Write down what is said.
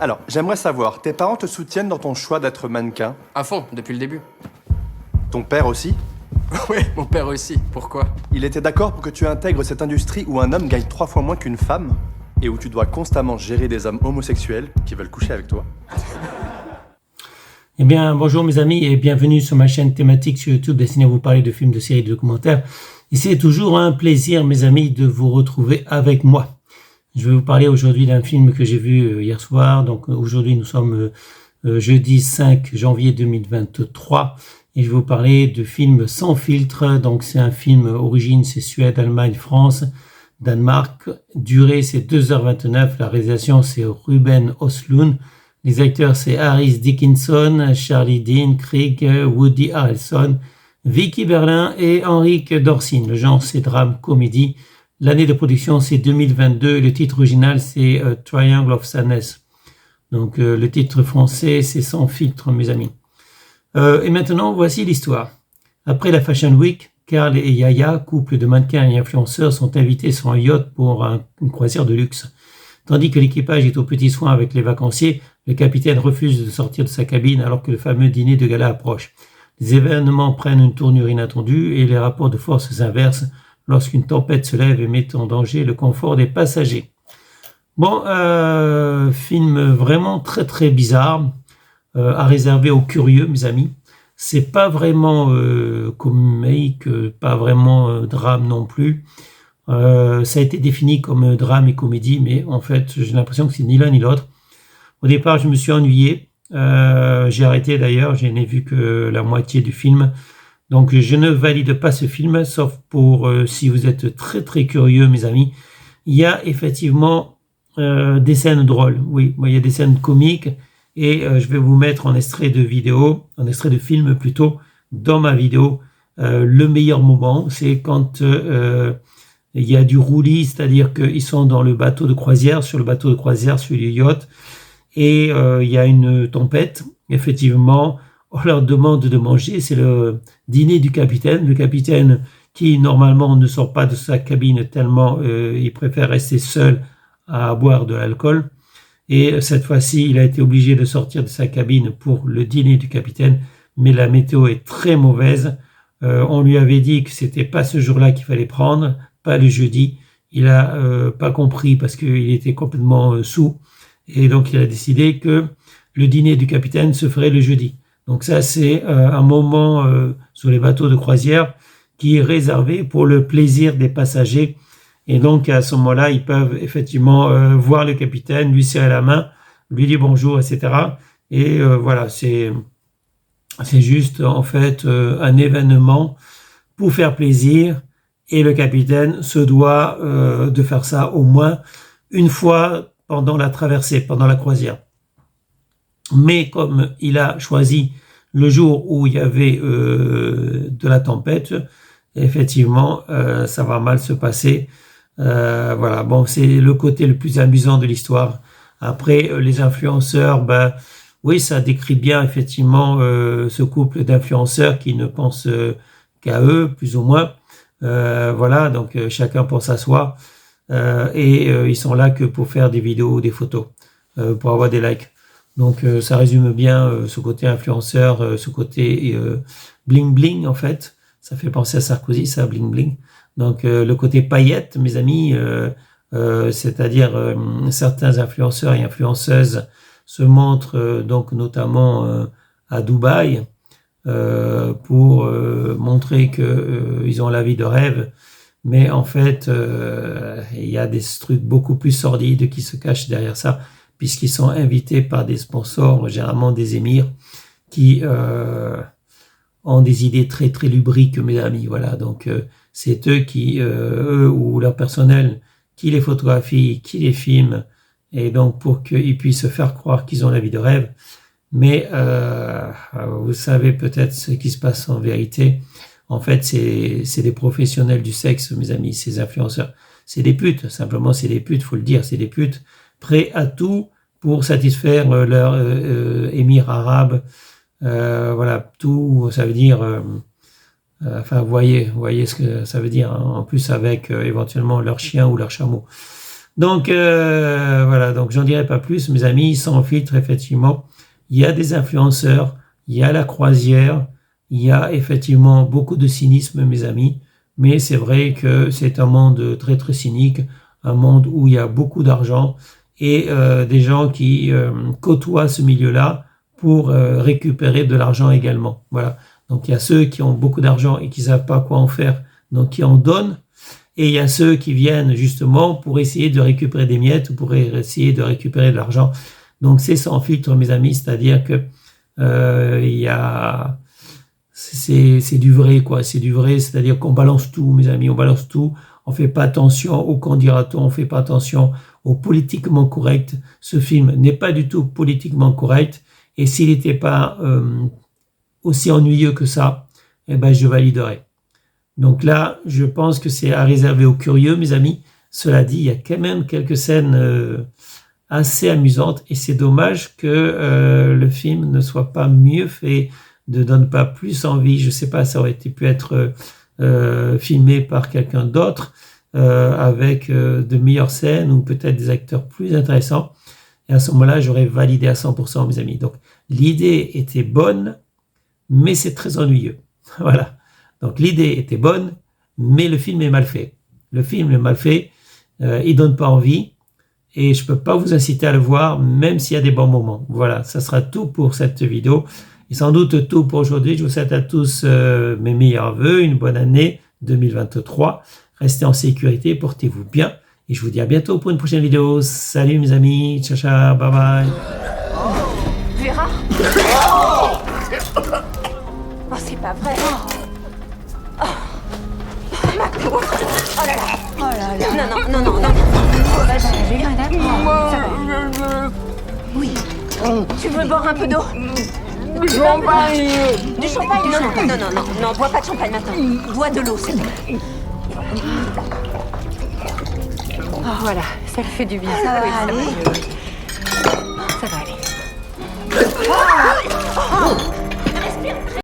Alors, j'aimerais savoir, tes parents te soutiennent dans ton choix d'être mannequin? À fond, depuis le début. Ton père aussi? Oui, mon père aussi. Pourquoi? Il était d'accord pour que tu intègres cette industrie où un homme gagne 3 fois moins qu'une femme et où tu dois constamment gérer des hommes homosexuels qui veulent coucher avec toi? Eh bien, bonjour mes amis et bienvenue sur ma chaîne thématique sur YouTube destinée à vous parler de films, de séries, de documentaires. Et c'est toujours un plaisir, mes amis, de vous retrouver avec moi. Je vais vous parler aujourd'hui d'un film que j'ai vu hier soir. Donc aujourd'hui, nous sommes jeudi 5 janvier 2023 et je vais vous parler du film Sans filtre. Donc c'est un film origine, c'est Suède, Allemagne, France, Danemark. Durée, c'est 2h29. La réalisation, c'est Ruben Östlund. Les acteurs, c'est Harris Dickinson, Charlie Dean, Craig, Woody Harrelson, Vicky Berlin et Henrik Dorsin. Le genre, c'est drame-comédie. L'année de production, c'est 2022. Le titre original, c'est Triangle of Sadness. Donc, le titre français, c'est Sans filtre, mes amis. Et maintenant, voici l'histoire. Après la Fashion Week, Carl et Yaya, couple de mannequins et influenceurs, sont invités sur un yacht pour une croisière de luxe. Tandis que l'équipage est aux petits soins avec les vacanciers, le capitaine refuse de sortir de sa cabine alors que le fameux dîner de gala approche. Les événements prennent une tournure inattendue et les rapports de force s'inversent lorsqu'une tempête se lève et met en danger le confort des passagers. Bon, film vraiment très très bizarre, à réserver aux curieux, mes amis. C'est pas vraiment comique, pas vraiment drame non plus. Ça a été défini comme drame et comédie, mais en fait, j'ai l'impression que c'est ni l'un ni l'autre. Au départ, je me suis ennuyé. J'ai arrêté d'ailleurs, je n'ai vu que la moitié du film. Donc, je ne valide pas ce film, sauf pour si vous êtes très très curieux, mes amis. Il y a effectivement des scènes drôles. Oui, il y a des scènes comiques et je vais vous mettre en extrait de vidéo, en extrait de film plutôt, dans ma vidéo. Le meilleur moment, c'est quand il y a du roulis, c'est-à-dire qu'ils sont dans le bateau de croisière, sur le yacht, et il y a une tempête. Effectivement, on leur demande de manger, c'est le dîner du capitaine. Le capitaine qui normalement ne sort pas de sa cabine tellement il préfère rester seul à boire de l'alcool. Et cette fois-ci, il a été obligé de sortir de sa cabine pour le dîner du capitaine, mais la météo est très mauvaise. On lui avait dit que c'était pas ce jour-là qu'il fallait prendre, pas le jeudi. Il a pas compris parce qu'il était complètement saoul. Et donc, il a décidé que le dîner du capitaine se ferait le jeudi. Donc ça, c'est un moment sur les bateaux de croisière qui est réservé pour le plaisir des passagers. Et donc, à ce moment-là, ils peuvent effectivement voir le capitaine, lui serrer la main, lui dire bonjour, etc. Et voilà, c'est juste en fait un événement pour faire plaisir. Et le capitaine se doit de faire ça au moins une fois pendant la traversée, pendant la croisière. Mais comme il a choisi le jour où il y avait de la tempête, effectivement, ça va mal se passer. Voilà, bon, c'est le côté le plus amusant de l'histoire. Après, les influenceurs, ben, oui, ça décrit bien effectivement ce couple d'influenceurs qui ne pensent qu'à eux, plus ou moins. Voilà, donc chacun pense à soi. Et ils sont là que pour faire des vidéos ou des photos, pour avoir des likes. Donc ça résume bien ce côté influenceur, ce côté bling bling en fait. Ça fait penser à Sarkozy, ça, bling bling. Donc le côté paillettes, mes amis, c'est-à-dire certains influenceurs et influenceuses se montrent donc notamment à Dubaï pour montrer que ils ont la vie de rêve. Mais en fait, il y a des trucs beaucoup plus sordides qui se cachent derrière ça, puisqu'ils sont invités par des sponsors, généralement des émirs, qui ont des idées très très lubriques, mes amis. Voilà, donc c'est eux qui, eux ou leur personnel, qui les photographient, qui les filment, et donc pour qu'ils puissent faire croire qu'ils ont la vie de rêve. Mais vous savez peut-être ce qui se passe en vérité. En fait, c'est des professionnels du sexe, mes amis, ces influenceurs. C'est des putes, simplement, c'est des putes, faut le dire, c'est des putes, prêts à tout pour satisfaire leur émir arabe. Voilà, tout, ça veut dire, enfin, vous voyez ce que ça veut dire, hein, en plus avec éventuellement leur chien ou leur chameau. Donc voilà, donc j'en dirai pas plus, mes amis, sans filtre, effectivement, il y a des influenceurs, il y a la croisière, il y a effectivement beaucoup de cynisme, mes amis, mais c'est vrai que c'est un monde très très cynique, un monde où il y a beaucoup d'argent et des gens qui côtoient ce milieu-là pour récupérer de l'argent également. Voilà. Donc il y a ceux qui ont beaucoup d'argent et qui savent pas quoi en faire, donc qui en donnent. Et il y a ceux qui viennent justement pour essayer de récupérer des miettes ou pour essayer de récupérer de l'argent. Donc c'est sans filtre, mes amis, c'est-à-dire que il y a c'est du vrai, quoi. C'est du vrai, c'est-à-dire qu'on balance tout, mes amis, on balance tout. On fait pas attention au qu'en dira-t-on, on fait pas attention au politiquement correct. Ce film n'est pas du tout politiquement correct. Et s'il n'était pas aussi ennuyeux que ça, eh ben je validerais. Donc là, je pense que c'est à réserver aux curieux, mes amis. Cela dit, il y a quand même quelques scènes assez amusantes et c'est dommage que le film ne soit pas mieux fait, ne donne pas plus envie. Je sais pas, ça aurait pu être filmé par quelqu'un d'autre avec de meilleures scènes ou peut-être des acteurs plus intéressants. Et à ce moment-là, j'aurais validé à 100%, mes amis. Donc, l'idée était bonne, mais c'est très ennuyeux. Voilà. Donc, l'idée était bonne, mais le film est mal fait. Le film est mal fait, il donne pas envie, et je peux pas vous inciter à le voir, même s'il y a des bons moments. Voilà, ça sera tout pour cette vidéo, et sans doute tout pour aujourd'hui. Je vous souhaite à tous mes meilleurs vœux, une bonne année 2023. Restez en sécurité, portez-vous bien, et je vous dis à bientôt pour une prochaine vidéo. Salut mes amis, ciao ciao, bye bye. Vera Oh, c'est pas vrai. Ma pauvre. Oh là là. Oh là là. Non, non, non, non, non. Vas-y, madame. Ça va. Oui. Tu veux boire un peu d'eau? Du champagne. Du champagne? Non, non, non, non, non, non, bois pas de champagne maintenant. Bois de l'eau, c'est bon. Oh, voilà, ça lui fait du bien. Ça va aller.